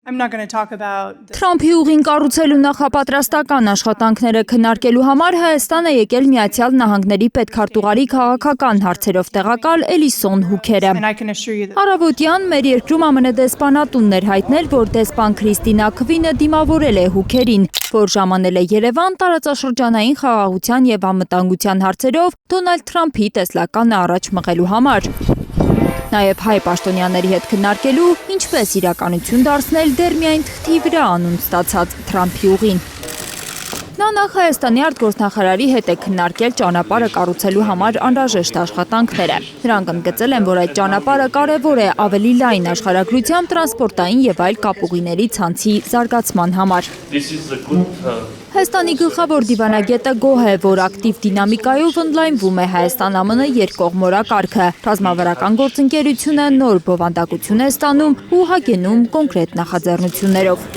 Թրամփի ուղին կառուցելու նախապատրաստական աշխատանքները քննարկելու համար Հայաստան է եկել Միացյալ Նահանգների պետքարտուղարի քաղաքական հարցերով տեղակալ Էլիսոն Հուքերը։ Առավոտյան մեր երկրում ԱՄՆ դեսպանատունն էր հայտնել, որ դեսպան Քրիստինա Քվինը դիմավորել է Հուքերին, որ ժամանել է Երևան տարածաշրջանային խաղաղության և անվտանգության հարցերով Դոնալդ Թրամփի տեսլականը առաջ մղելու համար։ Նաև հայ պաշտոնյաների հետ քննարկելու, ինչպես իրականություն դարձնել դեռ միայն թղթի վրա անուն ստացած Թրամփի ուղին։ Նա նախ Հայաստանի արտգործնախարարի հետ է քննարկել ճանապարհը կառուցելու համար անհրաժեշտ աշխատանքները։ Նրանք ընդգծել են, որ այդ ճանապարհը կարևոր է ավելի լայն աշխարհագրությամբ տրանսպորտային և այլ կապուղիների ցանցի զարգացման համար։ Հայաստանի գլխավոր դիվանագետը գոհ է, որ ակտիվ դինամիկայով ընդլայնվում է Հայաստան-ԱՄՆ երկկողմ օրակարգը, ռազմավարական գործընկերությունը նոր բովանդակություն է ստանում ու հագենում կոնկրետ նախաձեռնություններով։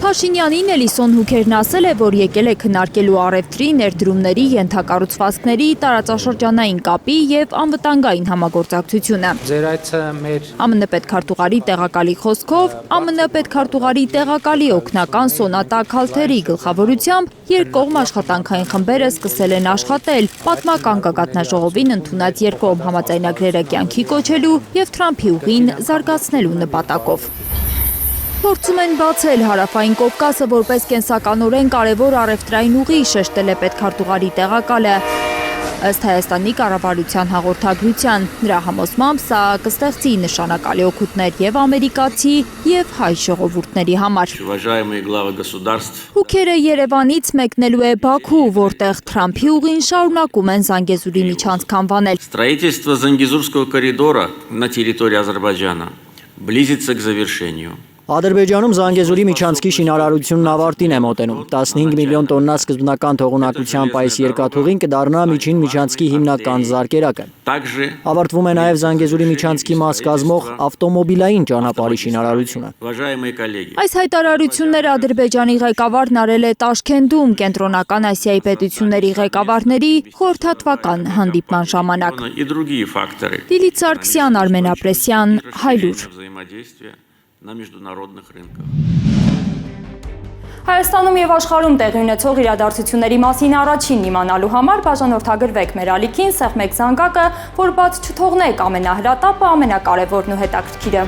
Փաշինյանին Էլիսոն Հուքերն ասել է, որ եկել է քննարկելու առևտրի, ներդրումների, ենթակառուցվածքների, տարածաշրջանային կապի և անվտանգային համագործակցությունը։ Ձեր այցը մեր ԱՄՆ պետքարտուղարի տեղակալի խոսքով, ԱՄՆ պետքարտուղարի տեղակալի օգնական Սոնատա Քալթերի գլխավորությամբ երկկողմ աշխատանքային խմբերը սկսել են աշխատել պատմական գագաթնաժողովին ընդունած երկկողմ համաձայնագրերը կյանքի կոչելու և Թրամփի ուղին զարգացնելու նպատակով։ Փորձում են բացել Հարավային Կովկասը որպես կենսականորեն կարևոր առևտրային ուղի, շեշտել է պետքարտուղարի տեղակալը։ Ըստ Հայաստանի կառավարության հաղորդագրության, նրա համոզմամբ սա կստեղծի նշանակալի օգուտներ և ամերիկացի և հայ ժողովուրդների համար։ Հուքերը Երևանից մեկնելու է Բաքու, որտեղ Թրամփի ուղին շարունակում են Զանգեզուրի միջանցք անվանել։ Строительство Зангезурского коридора на территории Азербайджана близится к завершению. Ադրբեջանում Զանգեզուրի միջանցքի շինարարությունն ավարտին է մոտենում։ 15 միլիոն տոննա սկզբնական թողունակությամբ այս երկաթուղին կդառնա միջին միջանցքի հիմնական զարկերակը։ Ավարտվում է նաև Զանգեզուրի միջանցքի մաս կազմող ավտոմոբիլային ճանապարհի շինարարությունը։ Այս հայտարարությունները Ադրբեջանի ղեկավարն արել է Տաշքենտում Կենտրոնական Ասիայի պետությունների ղեկավարների խորհրդատվական հանդիպման ժամանակ։ Լիլիթ Սարգսյան, Արմեն Ապրեսյան, Հայլուր։ Հայաստանում և աշխարհում տեղի ունեցող իրադարձությունների մասին առաջին իմանալու համար բաժանորդագրվեք մեր ալիքին, սեղմեք զանգակը, որ բաց չթողնեք ամենահրատապը, ամենակարևորն ու հետաքրքիրը։